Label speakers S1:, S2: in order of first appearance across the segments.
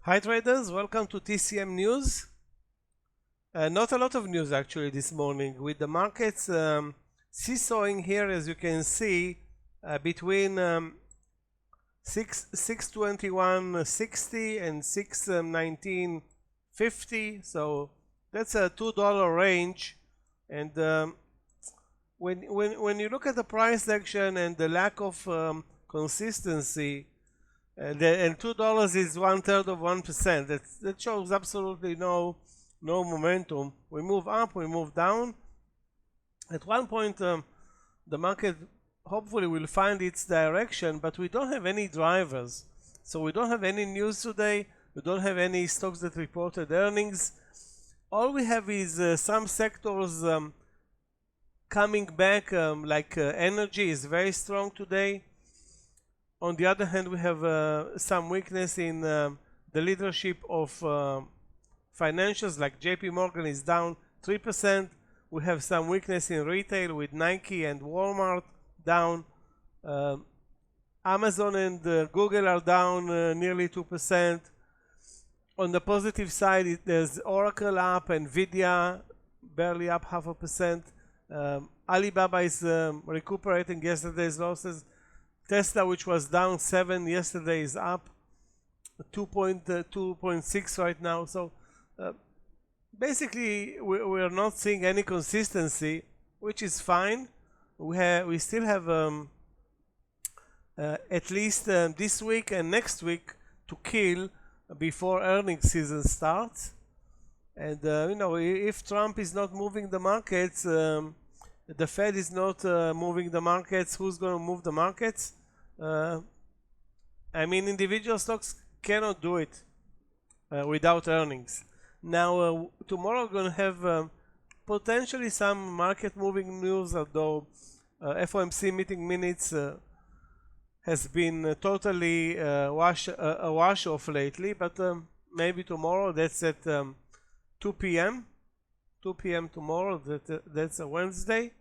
S1: Hi traders, welcome to TCM News. Not a lot of news actually this morning, with the markets seesawing here, as you can see, between 621.60 and 619.50. So that's a $2 range. And when you look at the price action and the lack of consistency, and $2 is 1/3 of 1%. That shows absolutely no momentum. We move up, we move down. At one point, the market hopefully will find its direction, but we don't have any drivers. So we don't have any news today. We don't have any stocks that reported earnings. All we have is some sectors coming back, like energy is very strong today. On the other hand, we have some weakness in the leadership of financials, like JP Morgan is down 3%. We have some weakness in retail with Nike and Walmart down. Amazon and Google are down nearly 2%. On the positive side, there's Oracle up, Nvidia barely up 0.5%. Alibaba is recuperating yesterday's losses. Tesla, which was down 7 yesterday, is up 2.6 right now. So basically we are not seeing any consistency, which is fine. We still have at least this week and next week to kill before earnings season starts. And if Trump is not moving the markets, the Fed is not moving the markets, who's going to move the markets? I mean, individual stocks cannot do it without earnings. Now, tomorrow we're going to have potentially some market moving news, although FOMC meeting minutes has been totally a wash off lately, but maybe tomorrow. That's at 2 p.m. 2 p.m. tomorrow. That's a Wednesday.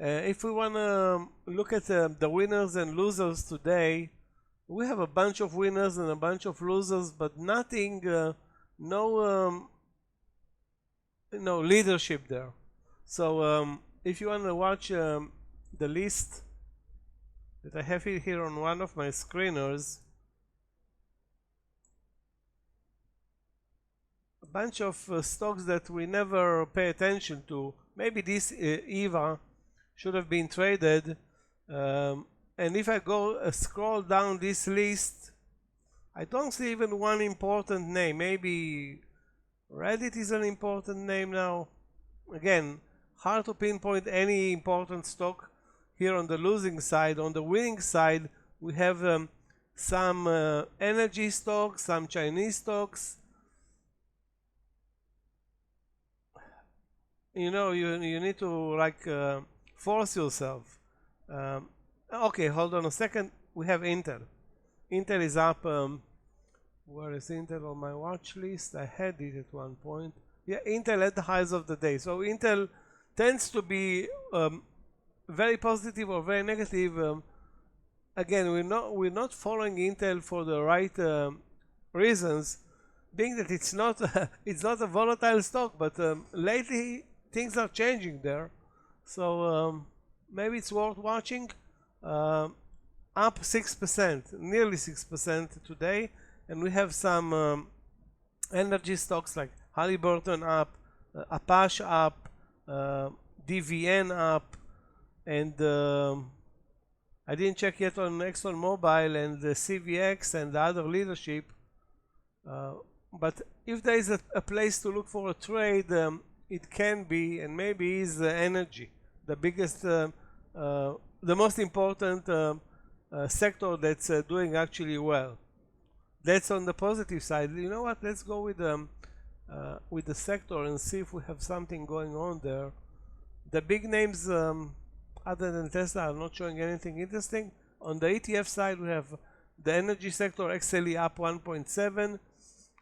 S1: If we want to look at the winners and losers today, we have a bunch of winners and a bunch of losers, but nothing, no leadership there. So if you want to watch the list that I have here on one of my screeners, a bunch of stocks that we never pay attention to. Maybe this EVA should have been traded, and if I go scroll down this list, I don't see even one important name. Maybe Reddit is an important name now. Again, hard to pinpoint any important stock here on the losing side. On the winning side, we have some energy stocks, some Chinese stocks. You need to force yourself. Okay, hold on a second. We have Intel. Intel is up. Where is Intel on my watch list? I had it at one point. Yeah, Intel at the highs of the day. So Intel tends to be very positive or very negative. Again, we're not following Intel for the right reasons, being that it's not a volatile stock, but lately things are changing there. So maybe it's worth watching. Up 6%, nearly 6% today, and we have some energy stocks like Halliburton up, Apache up, DVN up, and I didn't check yet on ExxonMobil and the CVX and the other leadership. But if there is a place to look for a trade, it can be, and maybe is energy, the biggest, the most important sector that's doing actually well. That's on the positive side. You know what? Let's go with the sector and see if we have something going on there. The big names, other than Tesla, are not showing anything interesting. On the ETF side, we have the energy sector, XLE up 1.7.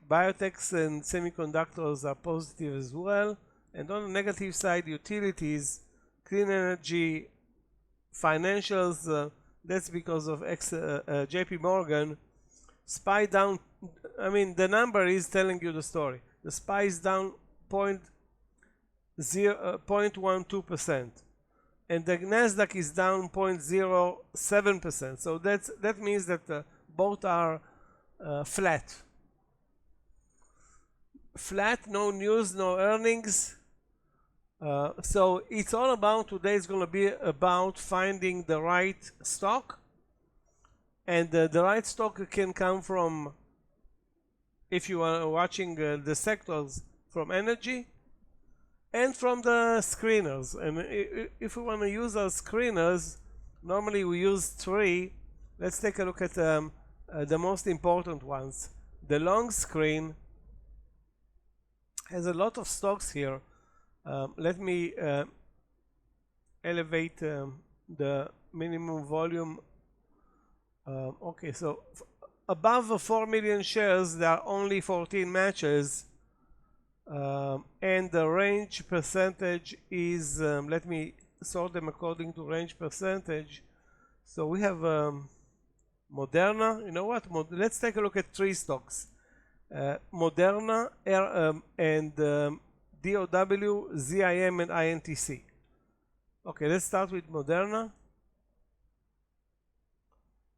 S1: Biotechs and semiconductors are positive as well. And on the negative side, utilities, clean energy, financials, that's because of JP Morgan. SPY down I mean, the number is telling you the story. The SPY is down 0.12%, and the Nasdaq is down 0.07%. So that means that both are flat. Flat, no news, no earnings. So it's all about today is going to be about finding the right stock, and the right stock can come from, if you are watching the sectors, from energy and from the screeners. And if we want to use our screeners, normally we use three. Let's take a look at the most important ones. The long screen has a lot of stocks here. Let me elevate the minimum volume. Okay, so above 4 million shares, there are only 14 matches, and the range percentage is, let me sort them according to range percentage. So we have Moderna. You know what? Let's take a look at three stocks. Moderna, and DOW, ZIM, and INTC. Okay, let's start with Moderna.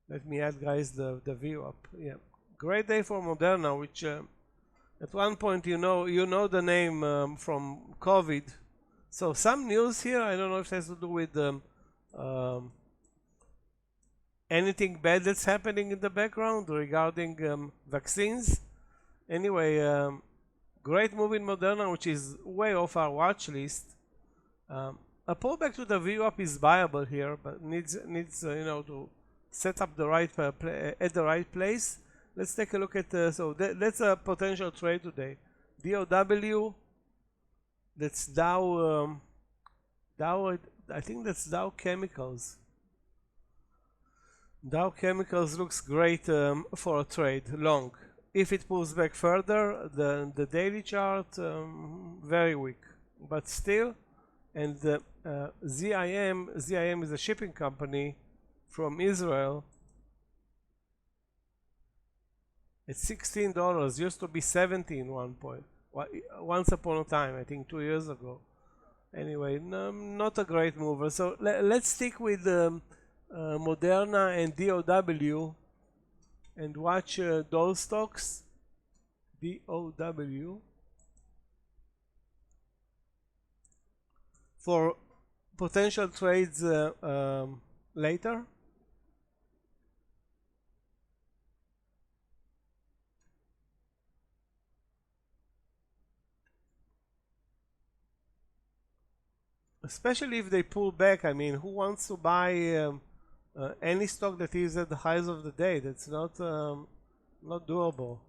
S1: Let me add, guys, the view up. Yeah, great day for Moderna, which at one point you know the name from COVID. So some news here. I don't know if it has to do with anything bad that's happening in the background regarding vaccines. Anyway, great move in Moderna, which is way off our watch list. A pullback to the view up is viable here, but needs to set up the right at the right place. Let's take a look at so that's a potential trade today. DOW, that's Dow. I think that's Dow Chemicals. Dow Chemicals looks great for a trade long. If it pulls back further, the daily chart very weak, but still. And the ZIM is a shipping company from Israel. It's $16. Used to be $17 once upon a time, I think 2 years ago. Anyway, not a great mover. So let's stick with Moderna and DOW and watch those stocks. DOW for potential trades later. Especially if they pull back. I mean, who wants to buy any stock that is at the highs of the day? That's not doable.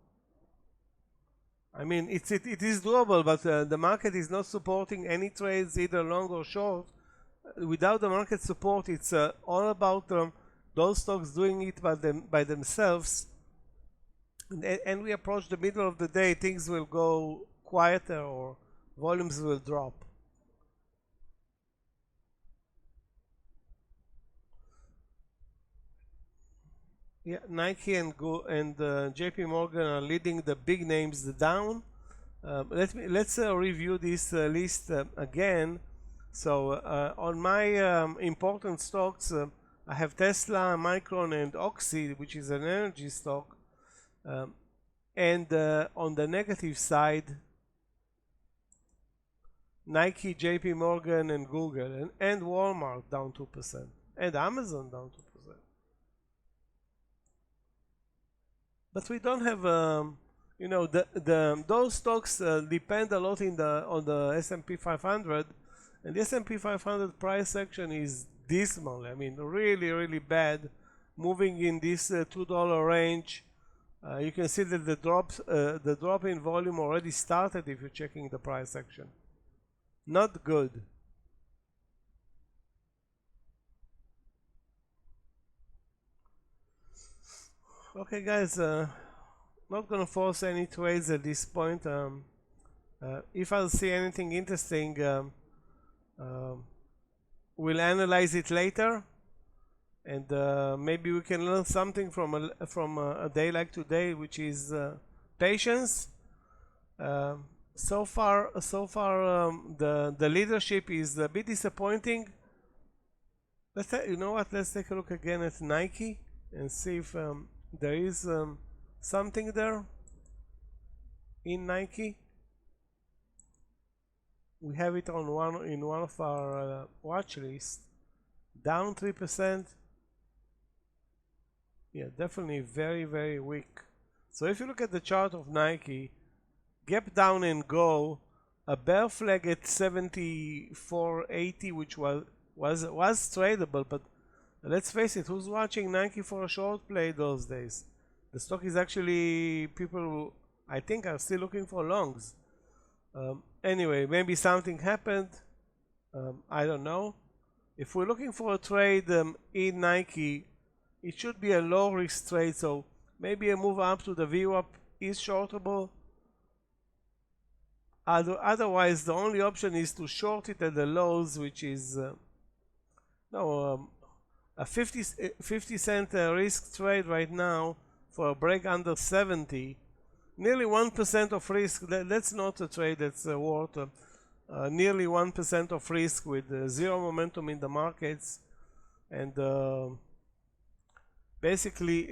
S1: I mean, it is doable, but the market is not supporting any trades, either long or short. Without the market support, it's all about those stocks doing it by themselves. And we approach the middle of the day, things will go quieter or volumes will drop. Yeah, Nike and JP Morgan are leading the big names down. Let's review this list again. So on my important stocks, I have Tesla, Micron, and Oxy, which is an energy stock. And on the negative side, Nike, JP Morgan, and Google, and Walmart down 2%, and Amazon down 2%. But we don't have, those stocks depend a lot on the S&P 500, and the S&P 500 price action is dismal. I mean, really, really bad, moving in this $2 range. You can see that the drop in volume already started if you're checking the price action. Not good. Okay, guys, not gonna force any trades at this point. If I'll see anything interesting, we'll analyze it later. and maybe we can learn something from a day like today, which is patience. So far, the leadership is a bit disappointing. You know what? Let's take a look again at Nike and see if there is something there in Nike. We have it on one of our watch lists, down 3%. Yeah, definitely very, very weak. So if you look at the chart of Nike, gap down and go, a bear flag at 74.80, which was tradable, but let's face it, who's watching Nike for a short play those days? The stock is actually, people who I think are still looking for longs. Anyway, maybe something happened. I don't know. If we're looking for a trade in Nike, it should be a low risk trade, so maybe a move up to the VWAP is shortable. Otherwise, the only option is to short it at the lows, which is a 50 cent risk trade right now for a break under 70. Nearly 1% of risk. That's not a trade that's worth nearly 1% of risk with zero momentum in the markets, and basically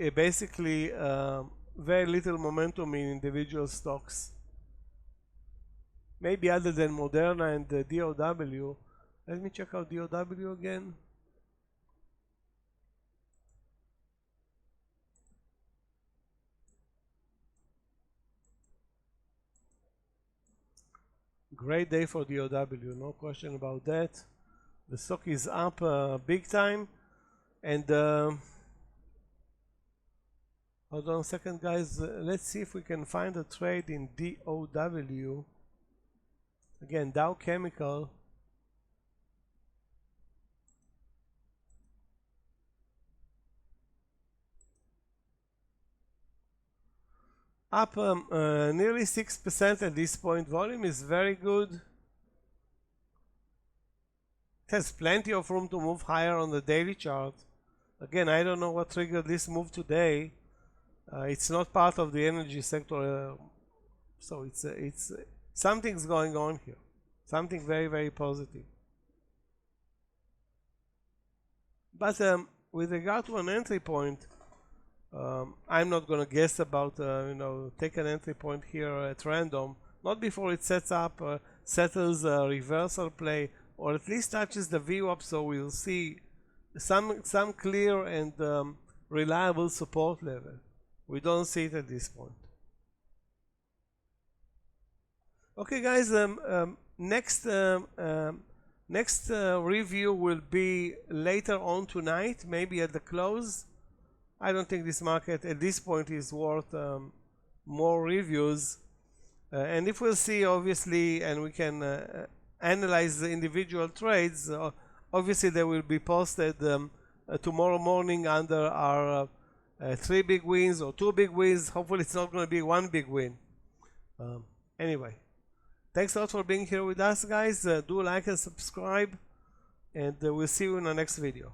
S1: very little momentum in individual stocks. Maybe other than Moderna and DOW. Let me check out DOW again. Great day for DOW, no question about that. The stock is up big time, and hold on a second, guys. Let's see if we can find a trade in DOW. Again, Dow Chemical. Up nearly 6% at this point. Volume is very good. It has plenty of room to move higher on the daily chart. Again, I don't know what triggered this move today. It's not part of the energy sector, so it's something's going on here. Something very, very positive. But with regard to an entry point, I'm not going to guess about, take an entry point here at random. Not before it settles a reversal play, or at least touches the VWAP, so we'll see some clear and reliable support level. We don't see it at this point. Okay, guys. Next review will be later on tonight, maybe at the close. I don't think this market at this point is worth more reviews. And if we'll see, obviously, and we can analyze the individual trades, obviously they will be posted tomorrow morning under our 3 big wins or 2 big wins. Hopefully it's not going to be 1 big win. Anyway, thanks a lot for being here with us, guys. Do like and subscribe, and we'll see you in the next video.